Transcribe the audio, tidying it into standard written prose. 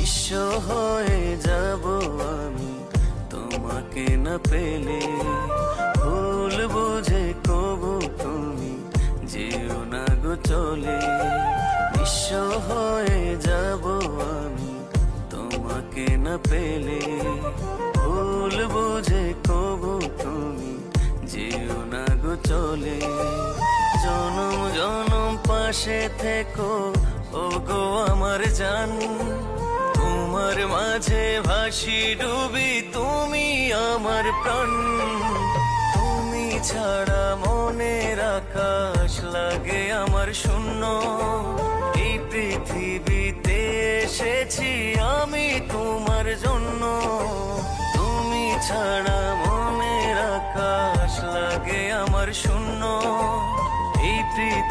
নিঃস্ব হয়ে যাব আমি তোমাকে না পেলে। ভুল বুঝে কবু তুমি যেও না গো চলে। নিঃস্ব হয়ে যাব আমি তোমাকে না পেলে। ভুল বুঝে কবু তুমি যেও না গো চলে। জনম জনম পাশে থেকো ও গো আমার জান। তোমার মাঝে ভাসি ডুবি তুমি আমার প্রাণ। তুমি ছাড়া মনের আকাশ লাগে আমার শূন্য। এই পৃথিবীতে এসেছি আমি তোমার জন্য। তুমি ছাড়া মনের আকাশ লাগে আমার শূন্য। এই পৃথিবী